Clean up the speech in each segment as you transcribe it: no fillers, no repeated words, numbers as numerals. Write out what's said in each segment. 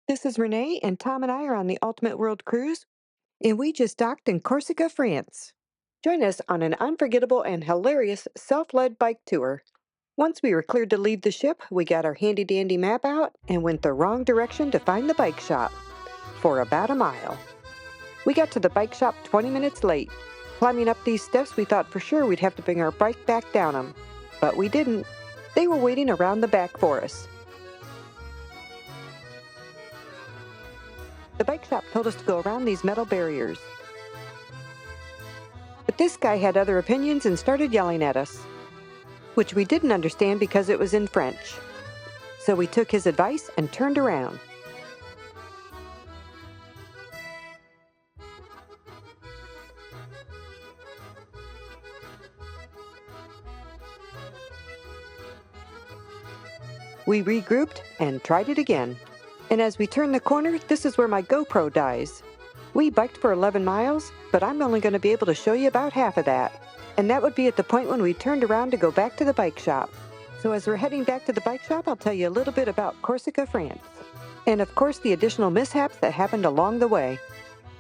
This is Renee, and Tom and I are on the Ultimate World Cruise, and we just docked in Corsica, France. Join us on an unforgettable and hilarious self-led bike tour. Once we were cleared to leave the ship, we got our handy-dandy map out and went the wrong direction to find the bike shop, for about a mile. We got to the bike shop 20 minutes late. Climbing up these steps, we thought for sure we'd have to bring our bike back down them, but we didn't. They were waiting around the back for us. The bike shop told us to go around these metal barriers. But this guy had other opinions and started yelling at us, which we didn't understand because it was in French. So we took his advice and turned around. We regrouped and tried it again. And as we turn the corner, this is where my GoPro dies. We biked for 11 miles, but I'm only going to be able to show you about half of that. And that would be at the point when we turned around to go back to the bike shop. So as we're heading back to the bike shop, I'll tell you a little bit about Corsica, France. And of course, the additional mishaps that happened along the way.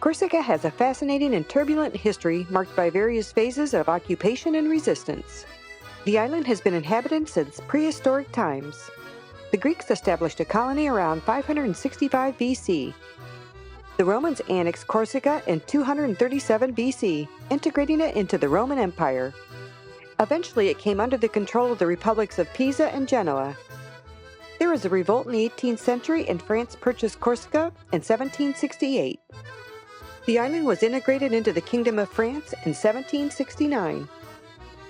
Corsica has a fascinating and turbulent history marked by various phases of occupation and resistance. The island has been inhabited since prehistoric times. The Greeks established a colony around 565 BC. The Romans annexed Corsica in 237 BC, integrating it into the Roman Empire. Eventually, it came under the control of the republics of Pisa and Genoa. There was a revolt in the 18th century, and France purchased Corsica in 1768. The island was integrated into the Kingdom of France in 1769.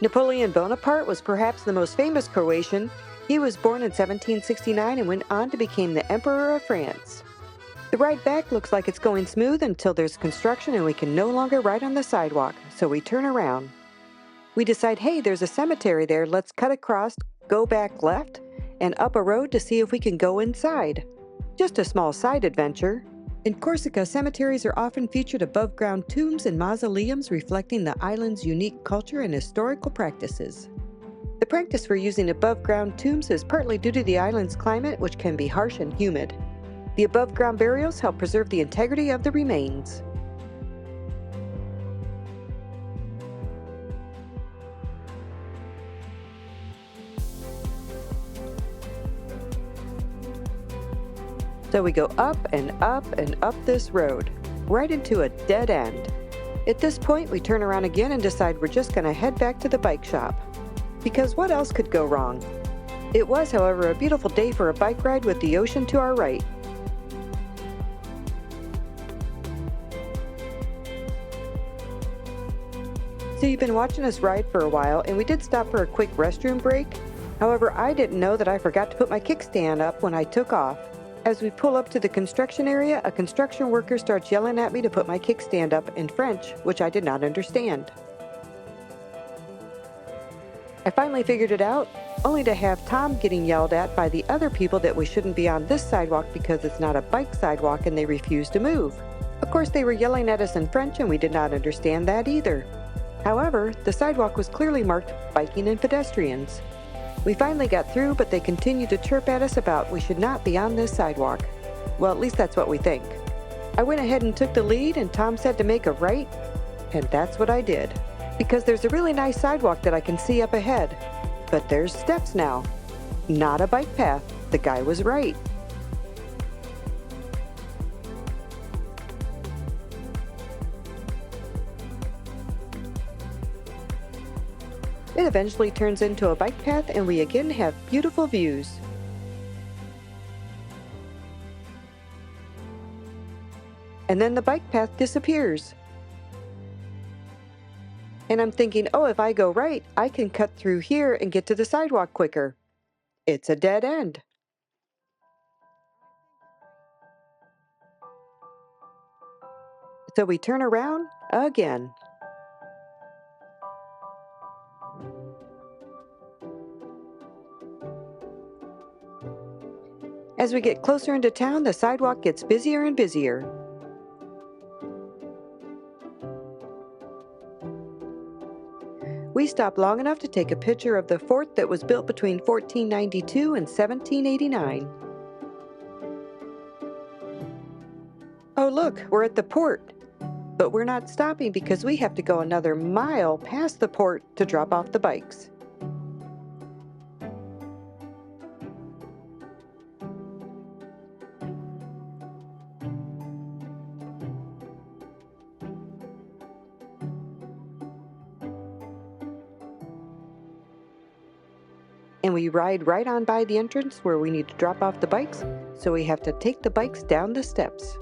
Napoleon Bonaparte was perhaps the most famous Croatian. He was born in 1769 and went on to become the Emperor of France. The ride back looks like it's going smooth until there's construction and we can no longer ride on the sidewalk, so we turn around. We decide, hey, there's a cemetery there, let's cut across, go back left, and up a road to see if we can go inside. Just a small side adventure. In Corsica, cemeteries are often featured above-ground tombs and mausoleums reflecting the island's unique culture and historical practices. The practice for using above-ground tombs is partly due to the island's climate, which can be harsh and humid. The above-ground burials help preserve the integrity of the remains. So we go up and up and up this road, right into a dead end. At this point, we turn around again and decide we're just going to head back to the bike shop. Because what else could go wrong? It was, however, a beautiful day for a bike ride with the ocean to our right. So you've been watching us ride for a while, and we did stop for a quick restroom break. However, I didn't know that I forgot to put my kickstand up when I took off. As we pull up to the construction area, a construction worker starts yelling at me to put my kickstand up in French, which I did not understand. I finally figured it out, only to have Tom getting yelled at by the other people that we shouldn't be on this sidewalk because it's not a bike sidewalk and they refused to move. Of course, they were yelling at us in French and we did not understand that either. However, the sidewalk was clearly marked biking and pedestrians. We finally got through, but they continued to chirp at us about we should not be on this sidewalk. Well, at least that's what we think. I went ahead and took the lead, and Tom said to make a right, and that's what I did. Because there's a really nice sidewalk that I can see up ahead. But there's steps now. Not a bike path. The guy was right. It eventually turns into a bike path and we again have beautiful views. And then the bike path disappears. And I'm thinking, oh, if I go right, I can cut through here and get to the sidewalk quicker. It's a dead end. So we turn around again. As we get closer into town, the sidewalk gets busier and busier. We stopped long enough to take a picture of the fort that was built between 1492 and 1789. Oh look, we're at the port. But we're not stopping because we have to go another mile past the port to drop off the bikes. And we ride right on by the entrance where we need to drop off the bikes, so we have to take the bikes down the steps.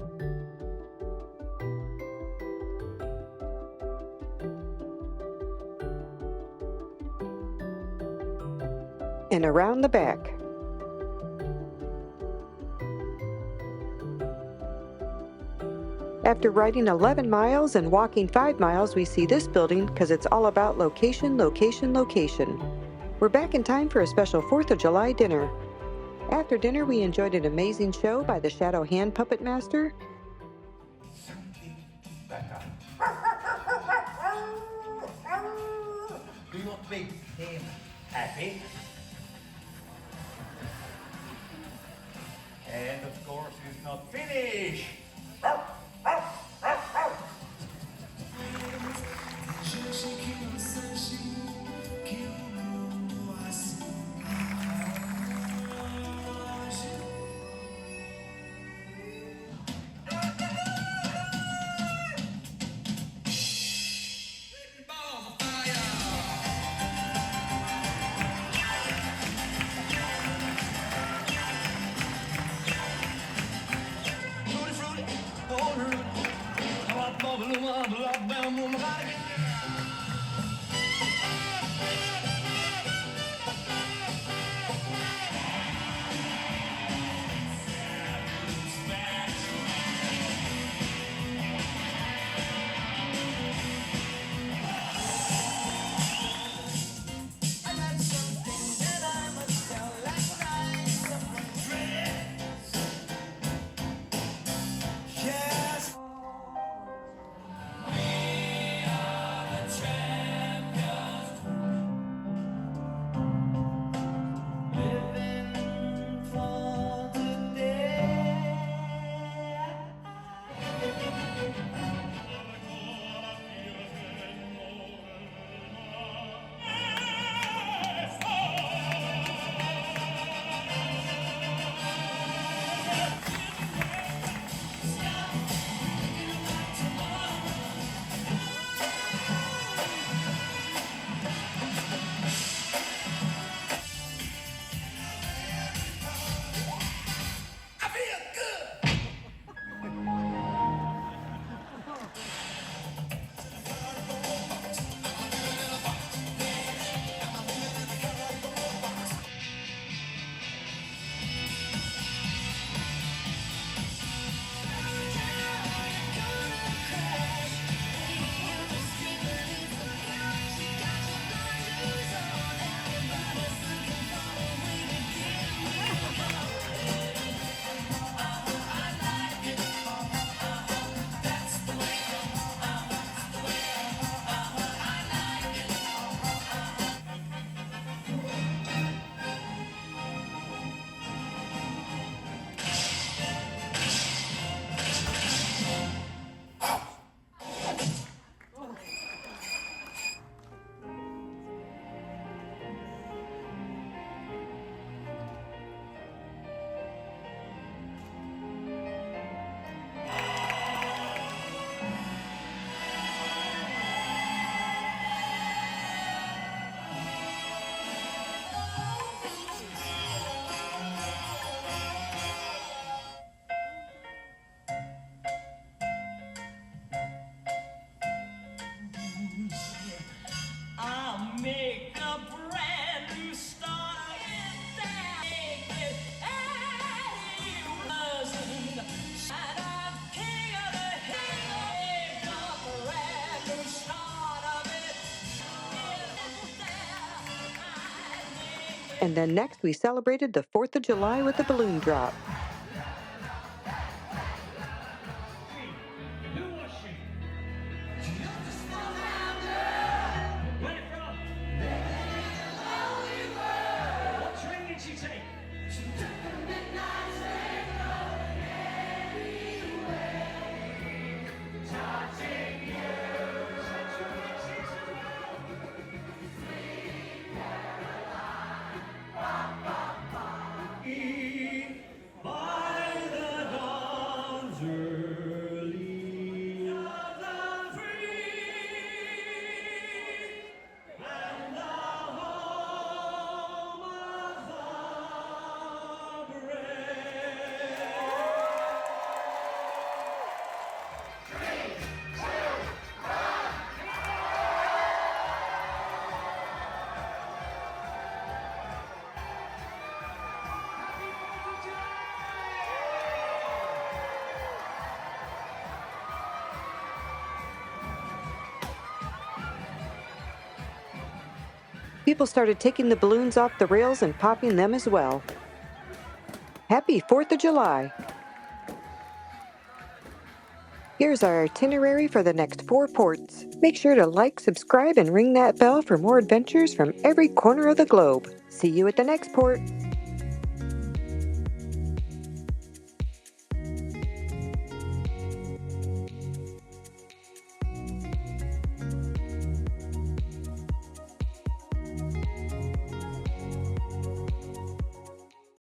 And around the back. After riding 11 miles and walking 5 miles, we see this building because it's all about location, location, location. We're back in time for a special 4th of July dinner. After dinner, we enjoyed an amazing show by the Shadow Hand Puppet Master. Do you want to make him happy? And of course, he's not finished. And then next we celebrated the 4th of July with a balloon drop. People started taking the balloons off the rails and popping them as well. Happy 4th of July! Here's our itinerary for the next 4 ports. Make sure to like, subscribe, and ring that bell for more adventures from every corner of the globe. See you at the next port!